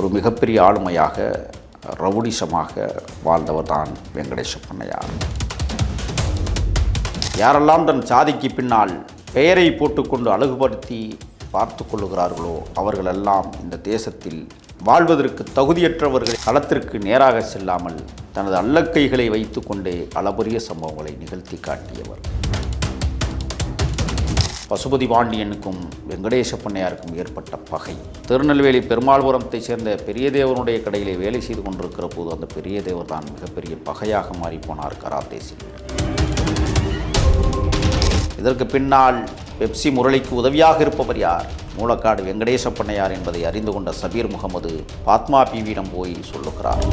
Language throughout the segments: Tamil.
ஒரு மிகப்பெரிய ஆளுமையாக ரவுடிசமாக வாழ்ந்தவர் தான் வெங்கடேச பண்ணையார். யாரெல்லாம் தன் சாதிக்கு பின்னால் பெயரை போட்டுக்கொண்டு அழகுபடுத்தி பார்த்து கொள்ளுகிறார்களோ அவர்களெல்லாம் இந்த தேசத்தில் வாழ்வதற்கு தகுதியற்றவர்கள் களத்திற்கு நேராக செல்லாமல் தனது அல்லக்கைகளை வைத்து கொண்டே அளபரிய சம்பவங்களை நிகழ்த்தி காட்டியவர். பசுபதி பாண்டியனுக்கும் வெங்கடேச பண்ணையாருக்கும் ஏற்பட்ட பகை. திருநெல்வேலி பெருமாள்புரத்தைச் சேர்ந்த பெரியதேவனுடைய கடையிலே வேலை செய்து கொண்டிருக்கிற போது அந்த பெரியதேவர் தான் மிகப்பெரிய பகையாக மாறிப்போனார் கராத்தே சில்வன். இதற்கு பின்னால் பெப்சி முரளிக்கு உதவியாக இருப்பவர் யார்? மூலக்காடு வெங்கடேச பண்ணையார் என்பதை அறிந்து கொண்ட சபீர் முகமது பாத்மா பீவியிடம் போய் சொல்லுகிறார்.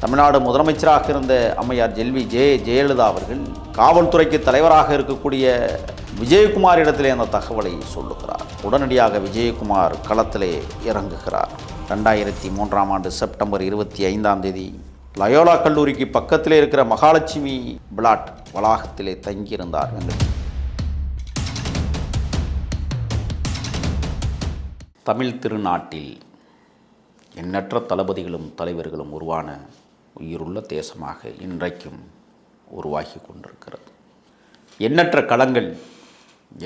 தமிழ்நாடு முதலமைச்சராக இருந்த அம்மையார் செல்வி ஜெயலலிதா அவர்கள் காவல்துறைக்கு தலைவராக இருக்கக்கூடிய விஜயகுமார் இடத்திலே அந்த தகவலை சொல்லுகிறார். உடனடியாக விஜயகுமார் களத்திலே இறங்குகிறார். 2003 செப்டம்பர் 25 லயோலா கல்லூரிக்கு பக்கத்திலே இருக்கிற மகாலட்சுமி பிளாட் வளாகத்திலே தங்கியிருந்தார். தமிழ் திருநாட்டில் எண்ணற்ற தளபதிகளும் தலைவர்களும் உருவான உயிருள்ள தேசமாக இன்றைக்கும் உருவாகி கொண்டிருக்கிறது. எண்ணற்ற களங்கள்,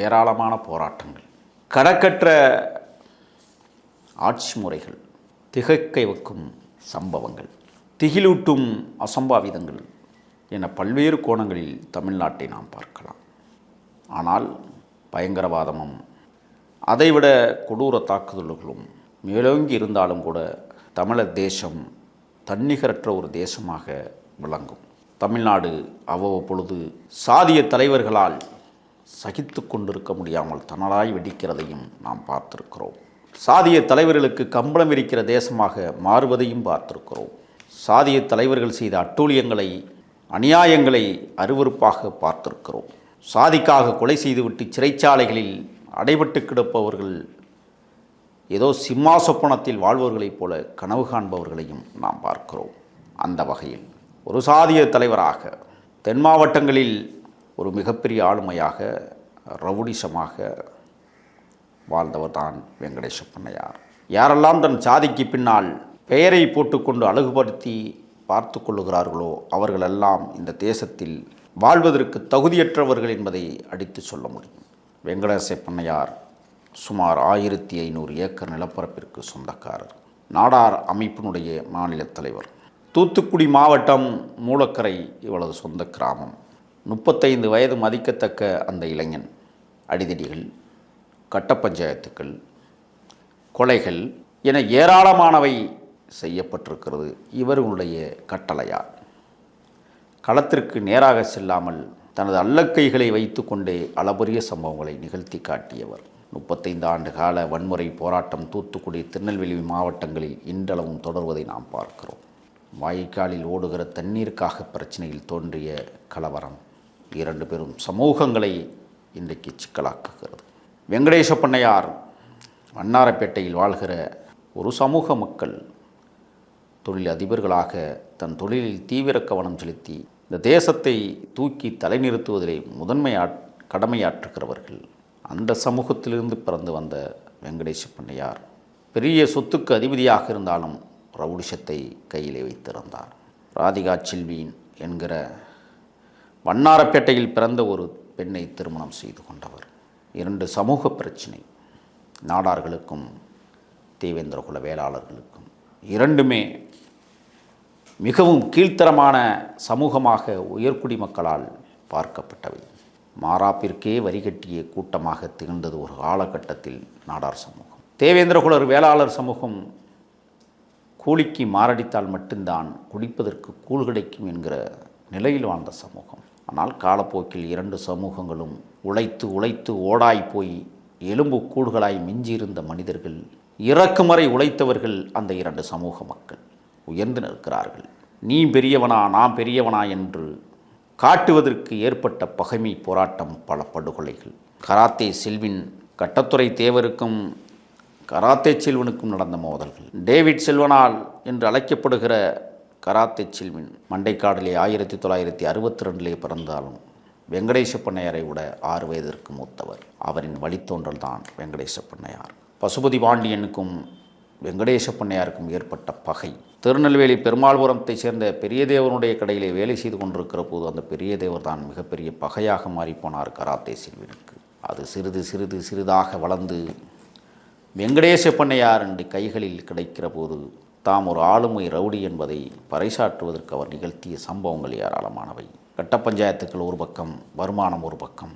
ஏராளமான போராட்டங்கள், கணக்கற்ற ஆட்சி முறைகள், திகைக்க வைக்கும் சம்பவங்கள், திகிலூட்டும் அசம்பாவிதங்கள் என பல்வேறு கோணங்களில் தமிழ்நாட்டை நாம் பார்க்கலாம். ஆனால் பயங்கரவாதமும் அதைவிட கொடூர தாக்குதல்களும் மேலோங்கி இருந்தாலும் கூட தமிழர் தேசம் தன்னிகரற்ற ஒரு தேசமாக விளங்கும். தமிழ்நாடு அவ்வப்பொழுது சாதிய தலைவர்களால் சகித்து கொண்டிருக்க முடியாமல் தனலாய் வெடிக்கிறதையும் நாம் பார்த்திருக்கிறோம். சாதிய தலைவர்களுக்கு கம்பளம் இருக்கிற தேசமாக மாறுவதையும் பார்த்திருக்கிறோம். சாதிய தலைவர்கள் செய்த அட்டூழியங்களை, அநியாயங்களை அருவருப்பாக பார்த்திருக்கிறோம். சாதிக்காக கொலை செய்துவிட்டு சிறைச்சாலைகளில் அடைபட்டு கிடப்பவர்கள் ஏதோ சிம்மாசொப்பனத்தில் வாழ்வர்களைப் போல கனவு காண்பவர்களையும் நாம் பார்க்கிறோம். அந்த வகையில் ஒரு சாதிய தலைவராக தென் மாவட்டங்களில் ஒரு மிகப்பெரிய ஆளுமையாக ரவுடிசமாக வாழ்ந்தவர் தான் வெங்கடேச பண்ணையார். யாரெல்லாம் தன் சாதிக்கு பின்னால் பெயரை போட்டுக்கொண்டு அழகுபடுத்தி பார்த்து கொள்ளுகிறார்களோ அவர்களெல்லாம் இந்த தேசத்தில் வாழ்வதற்கு தகுதியற்றவர்கள் என்பதை அடித்து சொல்ல முடியும். வெங்கடேச பண்ணையார் சுமார் 1500 ஏக்கர் நிலப்பரப்பிற்கு சொந்தக்காரர். நாடார் அமைப்பினுடைய மாநில தலைவர். தூத்துக்குடி மாவட்டம் மூலக்கரை இவளது சொந்த கிராமம். 35 வயது மதிக்கத்தக்க அந்த இளைஞன் அடிதடிகள், கட்ட பஞ்சாயத்துக்கள், கொலைகள் என ஏராளமானவை செய்யப்பட்டிருக்கிறது இவர்களுடைய கட்டளையால். களத்திற்கு நேராக செல்லாமல் தனது அல்லக்கைகளை வைத்து கொண்டே அளபரிய சம்பவங்களை நிகழ்த்தி காட்டியவர். 35 ஆண்டு கால வன்முறை போராட்டம் தூத்துக்குடி, திருநெல்வேலி மாவட்டங்களில் இன்றளவும் தொடர்வதை நாம் பார்க்கிறோம். வாய்க்காலில் ஓடுகிற தண்ணீருக்காக பிரச்சனையில் தோன்றிய கலவரம் 2 பெரும் சமூகங்களை இன்றைக்கு சிக்கலாக்குகிறது. வெங்கடேச பண்ணையார் வண்ணாரப்பேட்டையில் வாழ்கிற ஒரு சமூக மக்கள் தொழில் அதிபர்களாக தன் தொழிலில் தீவிர கவனம் செலுத்தி இந்த தேசத்தை தூக்கி தலைநிறுத்துவதிலே முதன்மை கடமையாற்றுகிறவர்கள். அந்த சமூகத்திலிருந்து பிறந்து வந்த வெங்கடேச பண்ணையார் பெரிய சொத்துக்கு அதிபதியாக இருந்தாலும் ரவுடிசத்தை கையிலே வைத்திருந்தார். ராதிகா செல்வியின் என்கிற வண்ணாரப்பேட்டையில் பிறந்த ஒரு பெண்ணை திருமணம் செய்து கொண்டவர். 2 சமூக பிரச்சினை, நாடார்களுக்கும் தேவேந்திரகுல வேளாளர்களுக்கும், 2மே மிகவும் கீழ்த்தரமான சமூகமாக உயர்குடி மக்களால் பார்க்கப்பட்டவை. மாறாப்பிற்கே வரிகட்டிய கூட்டமாக திகழ்ந்தது ஒரு காலகட்டத்தில் நாடார் சமூகம். தேவேந்திரகுலர் வேளாளர் சமூகம் கூலிக்கு மாரடித்தால் மட்டும்தான் குடிப்பதற்கு கூழ் கிடைக்கும் என்கிற நிலையில் வாழ்ந்த சமூகம். ஆனால் காலப்போக்கில் 2 சமூகங்களும் உழைத்து உழைத்து ஓடாய் போய் எலும்பு கூடுகளாய் மிஞ்சியிருந்த மனிதர்கள், இறக்குமறை உழைத்தவர்கள் அந்த 2 சமூக மக்கள் உயர்ந்து நிற்கிறார்கள். நீ பெரியவனா நான் பெரியவனா என்று காட்டுவதற்கு ஏற்பட்ட பகைமை போராட்டம், பல படுகொலைகள். கராத்தே செல்வின் கட்டத்துறை தேவருக்கும் கராத்தே செல்வனுக்கும் நடந்த மோதல்கள். டேவிட் செல்வனால் என்று அழைக்கப்படுகிற கராத்தே செல்வன் மண்டைக்காடிலே 1962 பிறந்தாலும் வெங்கடேச பண்ணையாரை விட 6 வயதிற்கு மூத்தவர். அவரின் வழித்தோன்றல் தான் வெங்கடேச பண்ணையார். பசுபதி பாண்டியனுக்கும் வெங்கடேச பண்ணையாருக்கும் ஏற்பட்ட பகை. திருநெல்வேலி பெருமாள்புரத்தை சேர்ந்த பெரியதேவனுடைய கடையிலே வேலை செய்து கொண்டிருக்கிற போது அந்த பெரியதேவர் தான் மிகப்பெரிய பகையாக மாறிப்போனார் கராத்தே செல்வனுக்கு. அது சிறிதாக வளர்ந்து வெங்கடேச பண்ணையார் என்று கைகளில் கிடைக்கிற போது தாம் ஒரு ஆளுமை ரவுடி என்பதை பறைசாற்றுவதற்கு அவர் நிகழ்த்திய சம்பவங்கள் ஏராளமானவை. கட்ட பஞ்சாயத்துக்கள் ஒரு பக்கம், வருமானம் ஒரு பக்கம்,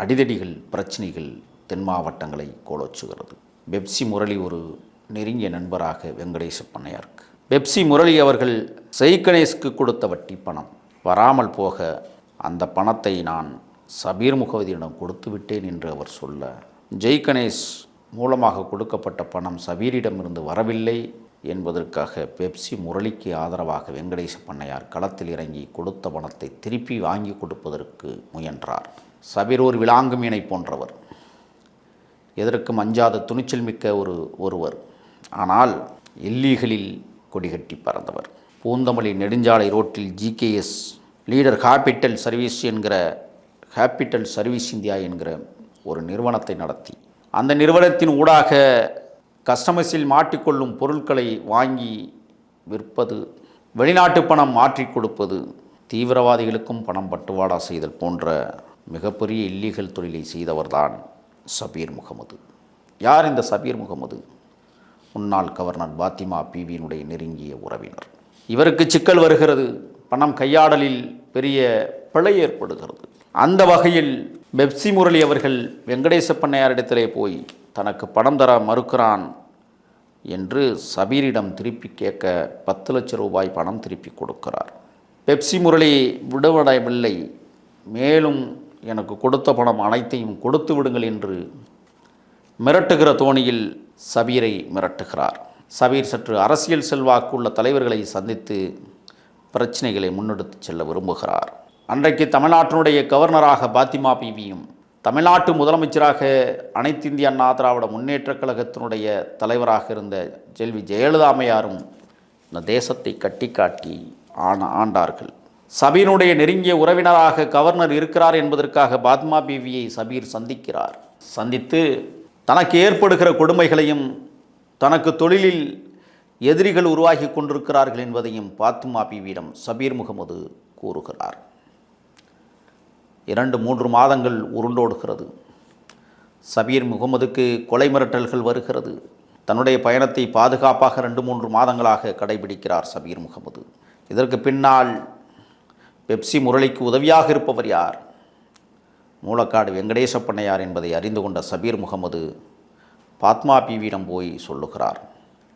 அடிதடிகள், பிரச்சனைகள் தென் மாவட்டங்களை கோலோச்சுகிறது. பெப்சி முரளி ஒரு நெருங்கிய நண்பராக வெங்கடேச பண்ணையாருக்கு. பெப்சி முரளி அவர்கள் செய்கணேஷ்க்கு கொடுத்த வட்டி பணம் வராமல் போக அந்த பணத்தை நான் சபீர் முகமதியிடம் கொடுத்து விட்டேன் என்று அவர் சொல்ல, ஜெய்கணேஷ் மூலமாக கொடுக்கப்பட்ட பணம் சபீரிடமிருந்து வரவில்லை என்பதற்காக பெப்சி முரளிக்கு ஆதரவாக வெங்கடேச பண்ணையார் களத்தில் இறங்கி கொடுத்த பணத்தை திருப்பி வாங்கி கொடுப்பதற்கு முயன்றார். சபீர் ஒரு விலாங்கு மீனை போன்றவர், எதற்கும் அஞ்சாத துணிச்சல் மிக்க ஒருவர். ஆனால் இல்லீகலில் கொடிகட்டி பறந்தவர். பூந்தமல்லி நெடுஞ்சாலை ரோட்டில் GKS leader capital service India என்கிற ஒரு நிறுவனத்தை நடத்தி அந்த நிறுவனத்தின் ஊடாக கஸ்டமர்ஸில் மாட்டிக்கொள்ளும் பொருட்களை வாங்கி விற்பது, வெளிநாட்டு பணம் மாற்றி கொடுப்பது, தீவிரவாதிகளுக்கும் பணம் பட்டுவாடா செய்தல் போன்ற மிகப்பெரிய இல்லீகல் தொழிலை செய்தவர்தான் சபீர் முகமது. யார் இந்த சபீர் முகமது? முன்னாள் கவர்னர் பாத்திமா பீவியினுடைய நெருங்கிய உறவினர். இவருக்கு சிக்கல் வருகிறது, பணம் கையாடலில் பெரிய பிழை ஏற்படுகிறது. அந்த வகையில் பெப்சி முரளி அவர்கள் வெங்கடேச பண்ணையாரிடத்திலே போய் தனக்கு பணம் தர மறுக்கிறான் என்று சபீரிடம் திருப்பி கேட்க 10 லட்சம் ரூபாய் பணம் திருப்பி கொடுக்கிறார். பெப்சி முரளி விடுவடையவில்லை, மேலும் எனக்கு கொடுத்த பணம் அனைத்தையும் கொடுத்து விடுங்கள் என்று மிரட்டுகிற தோணியில் சபீரை மிரட்டுகிறார். சபீர் சற்று அரசியல் செல்வாக்குள்ள தலைவர்களை சந்தித்து பிரச்சனைகளை முன்னெடுத்து செல்ல விரும்புகிறார். அன்றைக்கு தமிழ்நாட்டினுடைய கவர்னராக பாத்திமா பீவியும், தமிழ்நாட்டு முதலமைச்சராக அனைத்து இந்திய அண்ணா திராவிட முன்னேற்றக் கழகத்தினுடைய தலைவராக இருந்த செல்வி ஜெயலலிதா அம்மையாரும் இந்த தேசத்தை கட்டி காட்டி ஆண்டார்கள். சபீருடைய நெருங்கிய உறவினராக கவர்னர் இருக்கிறார் என்பதற்காக பாத்மா பீவியை சபீர் சந்திக்கிறார். சந்தித்து தனக்கு ஏற்படுகிற கொடுமைகளையும் தனக்கு தொழிலில் எதிரிகள் உருவாகி கொண்டிருக்கிறார்கள் என்பதையும் பாத்மா பீவியிடம் சபீர் முகமது கூறுகிறார். 2-3 மாதங்கள் உருண்டோடுகிறது. சபீர் முகமதுக்கு கொலை மிரட்டல்கள் வருகிறது. தன்னுடைய பயணத்தை பாதுகாப்பாக 2-3 மாதங்களாக கடைபிடிக்கிறார் சபீர் முகமது. இதற்கு பின்னால் பெப்சி முரளிக்கு உதவியாக இருப்பவர் யார்? மூலக்காடு வெங்கடேச பண்ணையார் என்பதை அறிந்து கொண்ட சபீர் முகமது பாத்மா பீவியிடம் போய் சொல்லுகிறார்.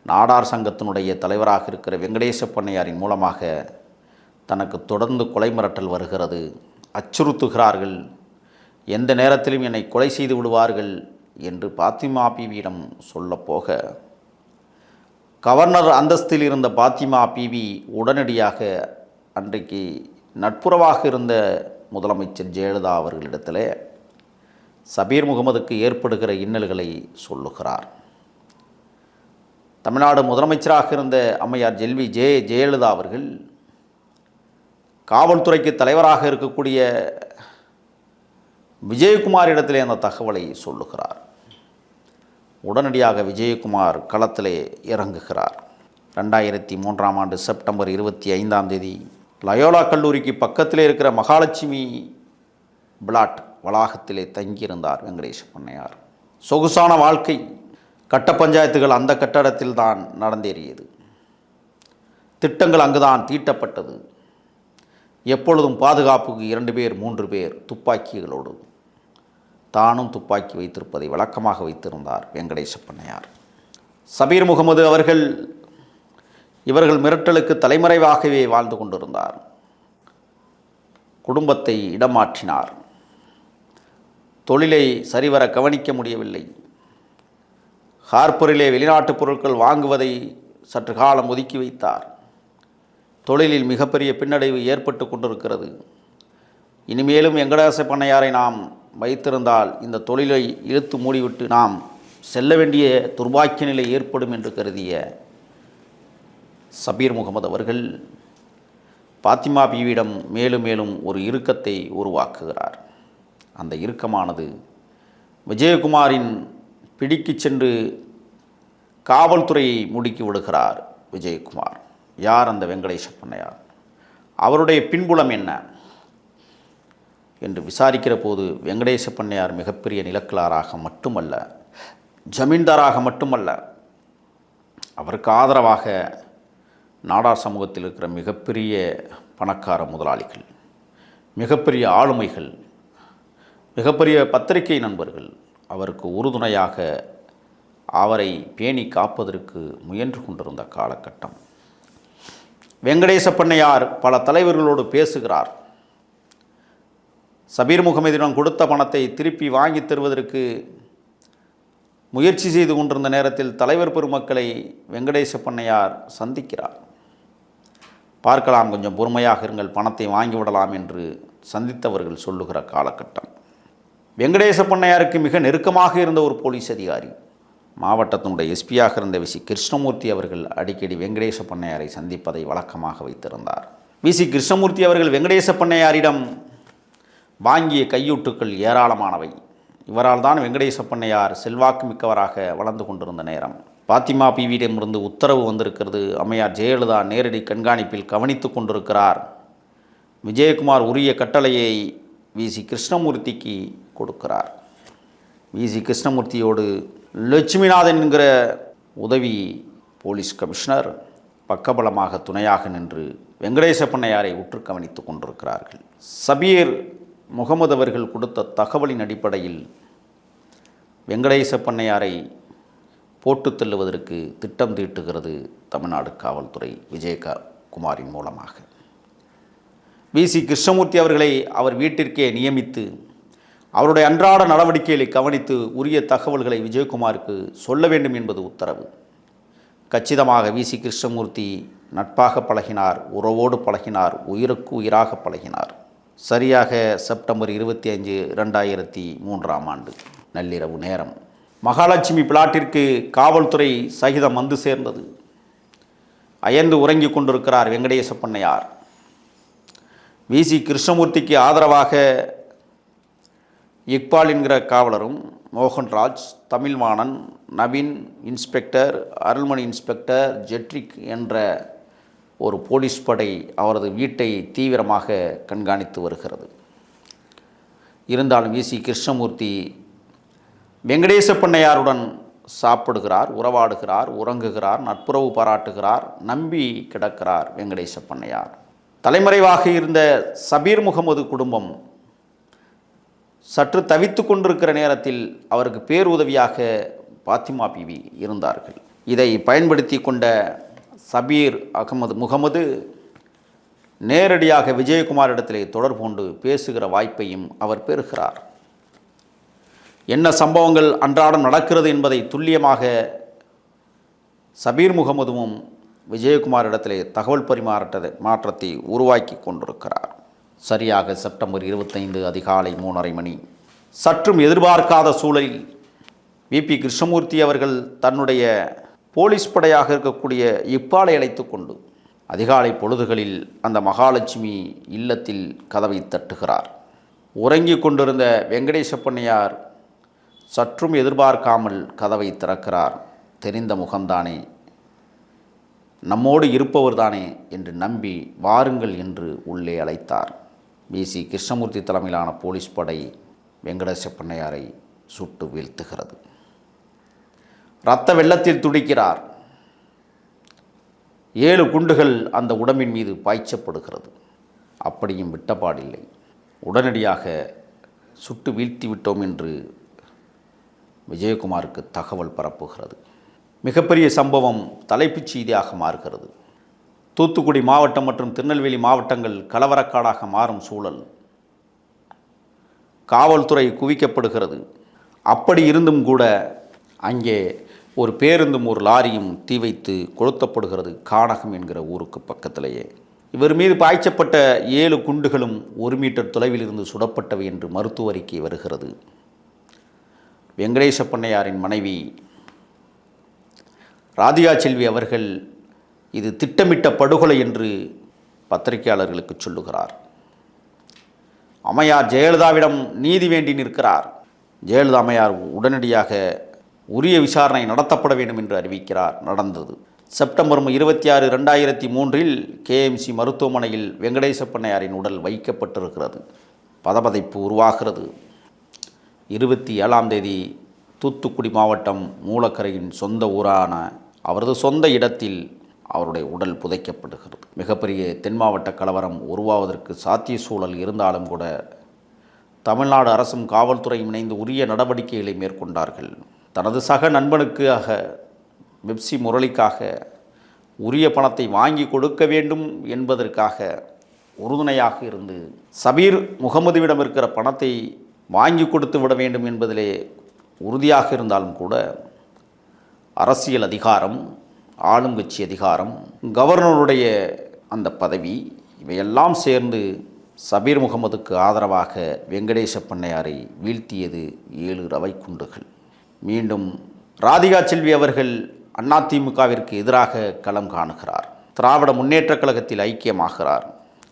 நாடார் சங்கத்தினுடைய தலைவராக இருக்கிற வெங்கடேச பண்ணையாரின் மூலமாக தனக்கு தொடர்ந்து கொலை மிரட்டல் வருகிறது, அச்சுறுத்துகிறார்கள், எந்த நேரத்திலும் என்னை கொலை செய்து விடுவார்கள் என்று பாத்திமா பீவியிடம் சொல்லப்போக, கவர்னர் அந்தஸ்தில் இருந்த பாத்திமா பீவி உடனடியாக அன்றைக்கு நட்புறவாக இருந்த முதலமைச்சர் ஜெயலலிதா அவர்களிடத்தில் சபீர் முகமதுக்கு ஏற்படுகிற இன்னல்களை சொல்லுகிறார். தமிழ்நாடு முதலமைச்சராக இருந்த அம்மையார் செல்வி ஜெயலலிதா அவர்கள் காவல்துறைக்கு தலைவராக இருக்கக்கூடிய விஜயகுமாரிடத்திலே அந்த தகவலை சொல்லுகிறார். உடனடியாக விஜயகுமார் களத்திலே இறங்குகிறார். 2003ஆம் ஆண்டு செப்டம்பர் 25ஆம் தேதி லயோலா கல்லூரிக்கு பக்கத்திலே இருக்கிற மகாலட்சுமி பிளாட் வளாகத்திலே தங்கியிருந்தார் வெங்கடேச பண்ணையார். சொகுசான வாழ்க்கை, கட்ட பஞ்சாயத்துகள் அந்த கட்டடத்தில் தான் நடந்தேறியது. திட்டங்கள் அங்குதான் தீட்டப்பட்டது. எப்பொழுதும் பாதுகாப்புக்கு 2 பேர் 3 பேர் துப்பாக்கிகளோடு, தானும் துப்பாக்கி வைத்திருப்பதை வழக்கமாக வைத்திருந்தார் வெங்கடேச பண்ணையார். சபீர் முகமது அவர்கள் இவர்கள் மிரட்டலுக்கு தலைமறைவாகவே வாழ்ந்து கொண்டிருந்தார். குடும்பத்தை இடமாற்றினார். தொழிலை சரிவர கவனிக்க முடியவில்லை. ஹார்பரிலே வெளிநாட்டு பொருட்கள் வாங்குவதை சற்று காலம் ஒதுக்கி வைத்தார். தொழிலில் மிகப்பெரிய பின்னடைவு ஏற்பட்டு கொண்டிருக்கிறது. இனிமேலும் வெங்கடேச பண்ணையாரை நாம் வைத்திருந்தால் இந்த தொழிலை இழுத்து மூடிவிட்டு நாம் செல்ல வேண்டிய துர்பாக்கிய நிலை ஏற்படும் என்று கருதிய சபீர் முகமது அவர்கள் பாத்திமா பீவியிடம் மேலும் மேலும் ஒரு இறுக்கத்தை உருவாக்குகிறார். அந்த இறுக்கமானது விஜயகுமாரின் பிடிக்கு சென்று காவல்துறையை முடுக்கி விடுகிறார் விஜயகுமார். யார் அந்த வெங்கடேச பண்ணையார், அவருடைய பின்புலம் என்ன என்று விசாரிக்கிற போது வெங்கடேச பண்ணையார் மிகப்பெரிய நிலக்கிழாராக மட்டுமல்ல, ஜமீன்தாராக மட்டுமல்ல, அவருக்கு ஆதரவாக நாடார் சமூகத்தில் இருக்கிற மிகப்பெரிய பணக்கார முதலாளிகள், மிகப்பெரிய ஆளுமைகள், மிகப்பெரிய பத்திரிகை நண்பர்கள் அவருக்கு உறுதுணையாக அவரை பேணி காப்பதற்கு முயன்று கொண்டிருந்த காலகட்டம். வெங்கடேச பண்ணையார் பல தலைவர்களோடு பேசுகிறார். சபீர் முகமதிடம் கொடுத்த பணத்தை திருப்பி வாங்கி தருவதற்கு முயற்சி செய்து கொண்டிருந்த நேரத்தில் தலைவர் பெருமக்களை வெங்கடேச பண்ணையார் சந்திக்கிறார். பார்க்கலாம், கொஞ்சம் பொறுமையாக இருங்கள், பணத்தை வாங்கிவிடலாம் என்று சந்தித்தவர்கள் சொல்லுகிற காலகட்டம். வெங்கடேச பண்ணையாருக்கு மிக நெருக்கமாக இருந்த ஒரு போலீஸ் அதிகாரி, மாவட்டத்தினுடைய எஸ்பியாக இருந்த விசி கிருஷ்ணமூர்த்தி அவர்கள் அடிக்கடி வெங்கடேச பண்ணையாரை சந்திப்பதை வழக்கமாக வைத்திருந்தார். விசி கிருஷ்ணமூர்த்தி அவர்கள் வெங்கடேச பண்ணையாரிடம் வாங்கிய கையூட்டுக்கள் ஏராளமானவை. இவரால் தான் வெங்கடேச பண்ணையார் செல்வாக்கு மிக்கவராக வளர்ந்து கொண்டிருந்த நேரம். பாத்திமா பிவியிடமிருந்து உத்தரவு வந்திருக்கிறது. அம்மையார் ஜெயலலிதா நேரடி கண்காணிப்பில் கவனித்து கொண்டிருக்கிறார். விஜயகுமார் உரிய கட்டளையை விசி கிருஷ்ணமூர்த்திக்கு கொடுக்கிறார். விசி கிருஷ்ணமூர்த்தியோடு லட்சுமிநாதன் என்கிற உதவி போலீஸ் கமிஷனர் பக்கபலமாக துணையாக நின்று வெங்கடேச பண்ணையாரை உற்று கவனித்து கொண்டிருக்கிறார்கள். சபீர் முகமது அவர்கள் கொடுத்த தகவலின் அடிப்படையில் வெங்கடேச பண்ணையாரை போட்டு தள்ளுவதற்கு திட்டம் தீட்டுகிறது தமிழ்நாடு காவல்துறை விஜயகுமாரின் மூலமாக. விசி கிருஷ்ணமூர்த்தி அவர்களை அவர் வீட்டிற்கே நியமித்து அவருடைய அன்றாட நடவடிக்கைகளை கவனித்து உரிய தகவல்களை விஜயகுமாருக்கு சொல்ல வேண்டும் என்பது உத்தரவு. கச்சிதமாக விசி கிருஷ்ணமூர்த்தி நட்பாக பழகினார், உறவோடு பழகினார், உயிருக்கு உயிராக பழகினார். சரியாக செப்டம்பர் 25, 2003 நள்ளிரவு நேரம் மகாலட்சுமி பிளாட்டிற்கு காவல்துறை சகிதம் வந்து சேர்ந்தது. அயர்ந்து உறங்கிக் கொண்டிருக்கிறார் வெங்கடேச பண்ணையார். விசி கிருஷ்ணமூர்த்திக்கு ஆதரவாக இக்பால் என்கிற காவலரும், மோகன்ராஜ், தமிழ்வாணன், நவீன் இன்ஸ்பெக்டர், அருள்மணி இன்ஸ்பெக்டர், ஜெட்ரிக் என்ற ஒரு போலீஸ் படை அவரது வீட்டை தீவிரமாக கண்காணித்து வருகிறது. இருந்தாலும் விசி கிருஷ்ணமூர்த்தி வெங்கடேச பண்ணையாருடன் சாப்பிடுகிறார், உறவாடுகிறார், உறங்குகிறார், நட்புறவு பாராட்டுகிறார், நம்பி கிடக்கிறார் வெங்கடேச பண்ணையார். தலைமறைவாக இருந்த சபீர் முகமது குடும்பம் சற்று தவித்து கொண்டிருக்கிற நேரத்தில் அவருக்கு பேருதவியாக பாத்திமா பிவி இருந்தார்கள். இதை பயன்படுத்தி கொண்ட சபீர் முகமது நேரடியாக விஜயகுமாரிடத்திலே தொடர்பு கொண்டு பேசுகிற வாய்ப்பையும் அவர் பெறுகிறார். என்ன சம்பவங்கள் அன்றாடம் நடக்கிறது என்பதை துல்லியமாக சபீர் முகமதுவும் விஜயகுமாரிடத்திலே தகவல் மாற்றத்தை உருவாக்கி கொண்டிருக்கிறார். சரியாக செப்டம்பர் 25 அதிகாலை 3:30 மணி. சற்றும் எதிர்பார்க்காத சூழலில் விபி கிருஷ்ணமூர்த்தி அவர்கள் தன்னுடைய போலீஸ் படையாக இருக்கக்கூடிய இப்பாலை அழைத்து கொண்டு அதிகாலை பொழுதுகளில் அந்த மகாலட்சுமி இல்லத்தில் கதவை தட்டுகிறார். உறங்கிக் கொண்டிருந்த வெங்கடேச பண்ணையார் சற்றும் எதிர்பார்க்காமல் கதவை திறக்கிறார். தெரிந்த முகம்தானே, நம்மோடு இருப்பவர்தானே என்று நம்பி வாருங்கள் என்று உள்ளே அழைத்தார். விசி கிருஷ்ணமூர்த்தி தலைமையிலான போலீஸ் படை வெங்கடேச பண்ணையாரை சுட்டு வீழ்த்துகிறது. இரத்த வெள்ளத்தில் துடிக்கிறார். 7 குண்டுகள் அந்த உடம்பின் மீது பாய்ச்சப்படுகிறது. அப்படியும் விட்டபாடில்லை. உடனடியாக சுட்டு வீழ்த்தி விட்டோம் என்று விஜயகுமாருக்கு தகவல் பரப்புகிறது. மிகப்பெரிய சம்பவம் தலைப்புச் செய்தியாக மாறுகிறது. தூத்துக்குடி மாவட்டம் மற்றும் திருநெல்வேலி மாவட்டங்கள் கலவரக்காடாக மாறும் சூழல். காவல்துறை குவிக்கப்படுகிறது. அப்படி இருந்தும் கூட அங்கே ஒரு பேருந்தும் ஒரு லாரியும் தீ வைத்து கொளுத்தப்படுகிறது. கானகம் என்கிற ஊருக்கு பக்கத்திலேயே. இவர் மீது பாய்ச்சப்பட்ட 7 குண்டுகளும் 1 மீட்டர் தொலைவில் இருந்து சுடப்பட்டவை என்று மருத்துவ அறிக்கை வருகிறது. வெங்கடேச பண்ணையாரின் மனைவி ராதிகா செல்வி அவர்கள் இது திட்டமிட்ட படுகொலை என்று பத்திரிகையாளர்களுக்கு சொல்லுகிறார். அம்மையார் ஜெயலலிதாவிடம் நீதி வேண்டி நிற்கிறார். ஜெயலலிதா அம்மையார் உடனடியாக உரிய விசாரணை நடத்தப்பட வேண்டும் என்று அறிவிக்கிறார். நடந்தது. செப்டம்பர் 26, 2003 கேஎம்சி மருத்துவமனையில் வெங்கடேச பண்ணையாரின் உடல் வைக்கப்பட்டிருக்கிறது. பதபதைப்பு உருவாகிறது. 27ஆம் தேதி தூத்துக்குடி மாவட்டம் மூலக்கரையின் சொந்த ஊரான அவரது சொந்த இடத்தில் அவருடைய உடல் புதைக்கப்படுகிறது. மிகப்பெரிய தென் மாவட்ட கலவரம் உருவாவதற்கு சாத்திய சூழல் இருந்தாலும் கூட தமிழ்நாடு அரசும் காவல்துறையும் இணைந்து உரிய நடவடிக்கைகளை மேற்கொண்டார்கள். தனது சக நண்பனுக்காக பெப்சி முரளிக்காக உரிய பணத்தை வாங்கி கொடுக்க வேண்டும் என்பதற்காக உறுதுணையாக இருந்து சபீர் முகமதுவிடம் இருக்கிற பணத்தை வாங்கி கொடுத்து விட வேண்டும் என்பதிலே உறுதியாக இருந்தாலும் கூட அரசியல் அதிகாரம், ஆளுங்கட்சி அதிகாரம், கவர்னருடைய அந்த பதவி இவையெல்லாம் சேர்ந்து சபீர் முகமதுக்கு ஆதரவாக வெங்கடேச பண்ணையாரை வீழ்த்தியது 7 ரவை குண்டுகள். மீண்டும் ராதிகா செல்வி அவர்கள் அதிமுகவிற்கு எதிராக களம் காணுகிறார். திராவிட முன்னேற்றக் கழகத்தில் ஐக்கியமாகிறார்.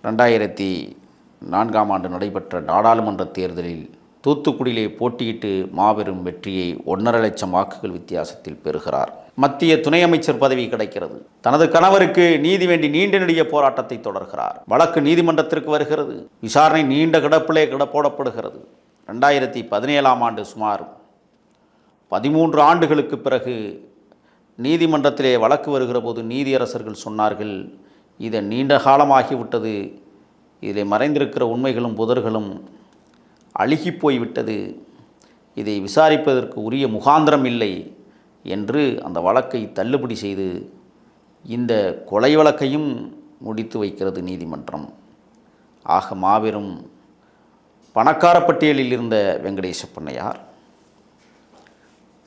2004ஆம் ஆண்டு நடைபெற்ற நாடாளுமன்ற தேர்தலில் தூத்துக்குடியிலே போட்டியிட்டு மாபெரும் வெற்றியை 1.5 லட்சம் வாக்குகள் வித்தியாசத்தில் பெறுகிறார். மத்திய துணை அமைச்சர் பதவி கிடைக்கிறது. தனது கணவருக்கு நீதி வேண்டி நீண்ட நெடிய போராட்டத்தை தொடர்கிறார். வழக்கு நீதிமன்றத்திற்கு வருகிறது. விசாரணை நீண்ட கிடப்பிலே போடப்படுகிறது. 2017ஆம் ஆண்டு சுமார் 13 ஆண்டுகளுக்கு பிறகு நீதிமன்றத்திலே வழக்கு வருகிற போது நீதியரசர்கள் சொன்னார்கள், இதை நீண்ட காலமாகிவிட்டது, இதில் மறைந்திருக்கிற உண்மைகளும் புதர்களும் அழுகி போய்விட்டது, இதை விசாரிப்பதற்கு உரிய முகாந்திரம் இல்லை என்று அந்த வழக்கை தள்ளுபடி செய்து இந்த கொலை வழக்கையும் முடித்து வைக்கிறது நீதிமன்றம். ஆக மாபெரும் பணக்கார பட்டியலில் இருந்த வெங்கடேச பண்ணையார்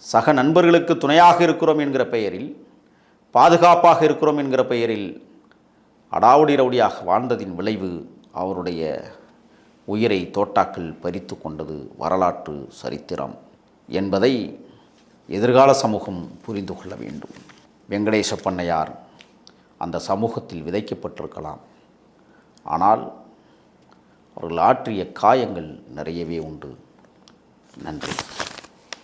சக நண்பர்களுக்கு துணையாக இருக்கிறோம் என்கிற பெயரில், பாதுகாப்பாக இருக்கிறோம் என்கிற பெயரில் அடாவுடி ரவுடியாக வாழ்ந்ததின் விளைவு அவருடைய உயிரை தோட்டாக்கள் பறித்து கொண்டது வரலாற்று சரித்திரம் என்பதை எதிர்கால சமூகம் புரிந்து கொள்ள வேண்டும். வெங்கடேச பண்ணையார் அந்த சமூகத்தில் விதைக்கப்பட்டிருக்கலாம். ஆனால் அவர்கள் ஆற்றிய காயங்கள் நிறையவே உண்டு. நன்றி.